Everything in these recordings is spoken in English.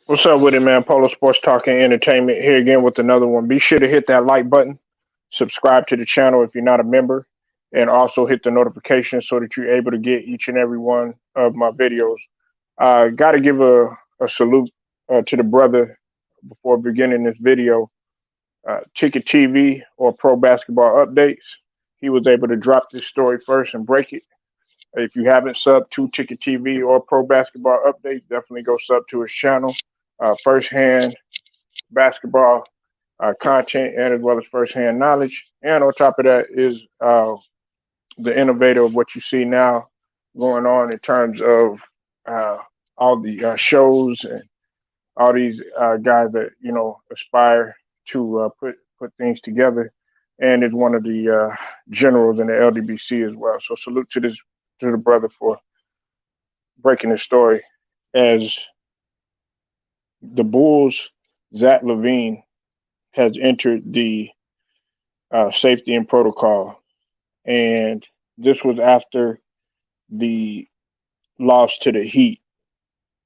What's up with it, man? Polo Sports Talk and Entertainment here again with another one. Be sure to hit that like button, subscribe to the channel if you're not a member, and also hit the notification so that you're able to get each and every one of my videos. Got to give a salute to the brother before beginning this video. Ticket TV or Pro Basketball Updates. He was able to drop this story first and break it. If you haven't subbed to Ticket TV or Pro Basketball Updates, definitely go sub to his channel. Firsthand basketball content and as well as firsthand knowledge. And on top of that is the innovator of what you see now going on in terms of uh, all the shows and all these guys that aspire to put things together. And is one of the generals in the LDBC as well. So salute to the brother for breaking the story as the Bulls. Zach Lavine has entered the safety and protocol. And this was after the loss to the Heat.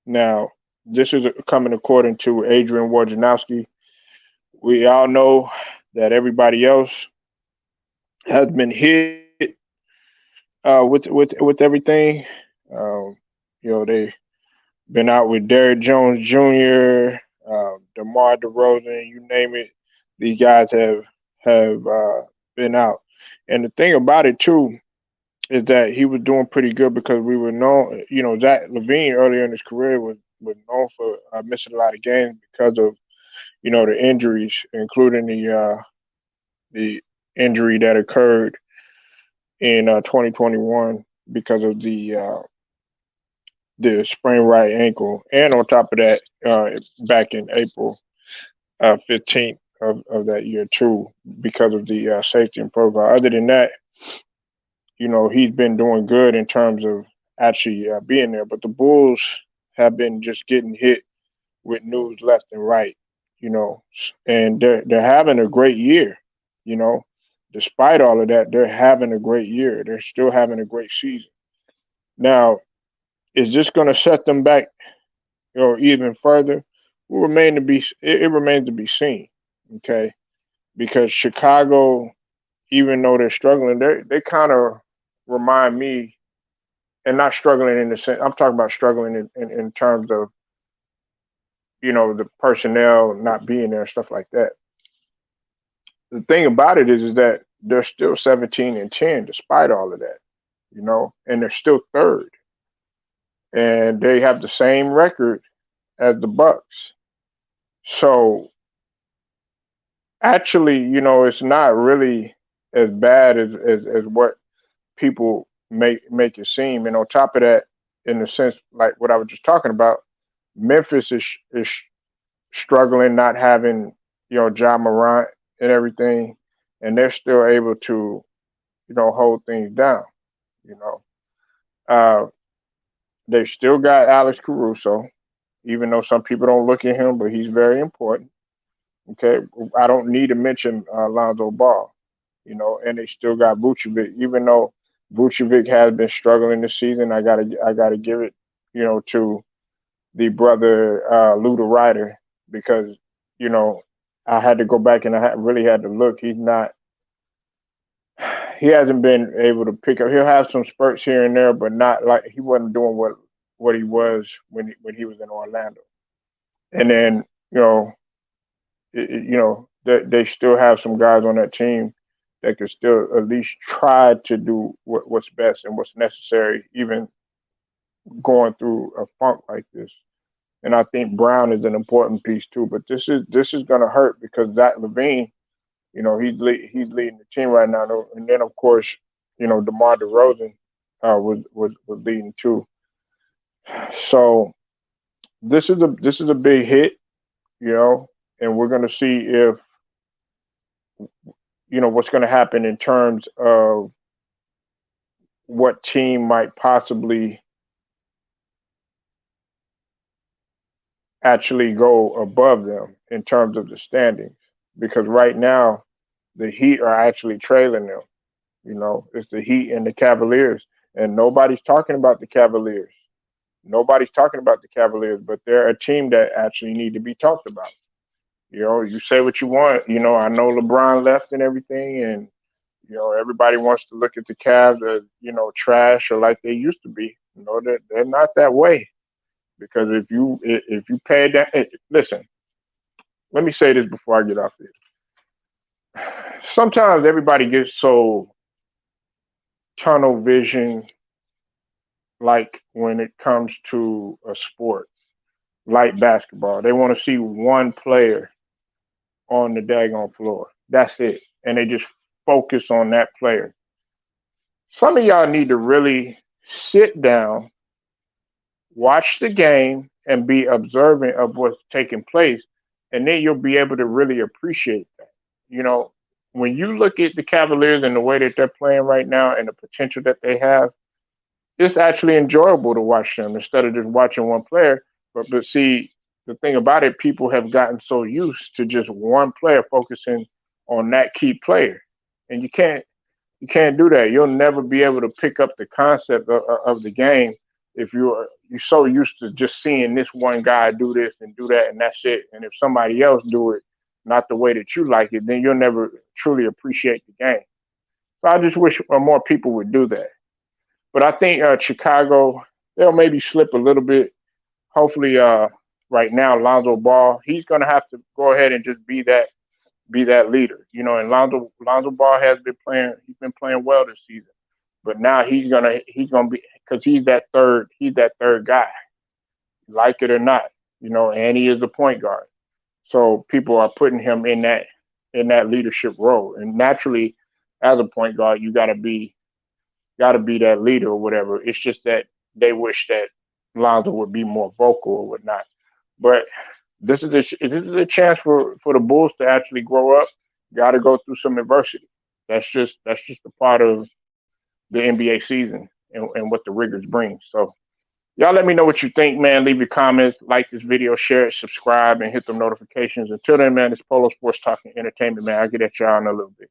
Now, this is coming according to Adrian Wojnarowski. We all know that everybody else has been hit with everything. Um, they've been out with Derrick Jones Jr., DeMar DeRozan, you name it. These guys have been out. And the thing about it too is that he was doing pretty good because we were known, Zach Levine earlier in his career was known for missing a lot of games because of the injuries, including the injury that occurred in 2021 because of the sprained right ankle, and on top of that, back in April 15th of that year too, because of the safety and protocol. Other than that, he's been doing good in terms of actually being there. But the Bulls have been just getting hit with news left and right, you know, and they're having a great year, you know. Despite all of that, they're having a great year. They're still having a great season. Now, is this going to set them back, or even further? Will remain to be. It remains to be seen. Okay, because Chicago, even though they're struggling, they kind of remind me, and not struggling in the sense I'm talking about struggling in terms of the personnel not being there, stuff like that. The thing about it is that they're still 17-10 despite all of that, and they're still third, and they have the same record as the Bucks. So actually, it's not really as bad as what people make it seem. And on top of that, in the sense like what I was just talking about, Memphis is struggling, not having John Morant and everything, and they're still able to hold things down. You know, uh, they still got Alex Caruso, even though some people don't look at him, but he's very important. Okay, I don't need to mention Lonzo Ball, and they still got Vucevic, even though Vucevic has been struggling this season. I gotta give it, to the brother Luda Ryder because you know I had to go back and really had to look. He hasn't been able to pick up. He'll have some spurts here and there, but not like he wasn't doing what he was when he was in Orlando. And then they still have some guys on that team that could still at least try to do what's best and what's necessary, even going through a funk like this. And I think Brown is an important piece too. But this is going to hurt because Zach Levine, he's leading the team right now, and then of course, DeMar DeRozan was leading too. So this is a big hit, and we're going to see if what's going to happen in terms of what team might possibly actually go above them in terms of the standings. Because right now, the Heat are actually trailing them. It's the Heat and the Cavaliers, and nobody's talking about the Cavaliers. Nobody's talking about the Cavaliers, but they're a team that actually need to be talked about. You know, you say what you want. You know, I know LeBron left and everything, and you know everybody wants to look at the Cavs as trash or like they used to be. You know, they're not that way because if you pay that, listen. Let me say this before I get off this. Sometimes everybody gets so tunnel vision, like when it comes to a sport like basketball. They want to see one player on the daggone floor. That's it. And they just focus on that player. Some of y'all need to really sit down, watch the game, and be observant of what's taking place. And then you'll be able to really appreciate that. You know, when you look at the Cavaliers and the way that they're playing right now and the potential that they have, it's actually enjoyable to watch them instead of just watching one player. But see, the thing about it, people have gotten so used to just one player focusing on that key player, and you can't do that. You'll never be able to pick up the concept of the game if you're so used to just seeing this one guy do this and do that, and that's it. And if somebody else do it not the way that you like it, then you'll never truly appreciate the game. So I just wish more people would do that. But I think Chicago, they'll maybe slip a little bit. Hopefully, right now, Lonzo Ball, he's gonna have to go ahead and just be that leader. You know, and Lonzo Ball has been playing. He's been playing well this season. But now he's gonna be because he's that third guy, like it or not. You know, and he is a point guard. So people are putting him in that leadership role. And naturally, as a point guard, you gotta be that leader or whatever. It's just that they wish that Lonzo would be more vocal or whatnot. But this is a chance for the Bulls to actually grow up. Got to go through some adversity. That's just a part of the NBA season and what the rigors bring. So y'all let me know what you think, man. Leave your comments, like this video, share it, subscribe, and hit the notifications. Until then, man, it's Polo Sports Talking Entertainment, man. I'll get at y'all in a little bit.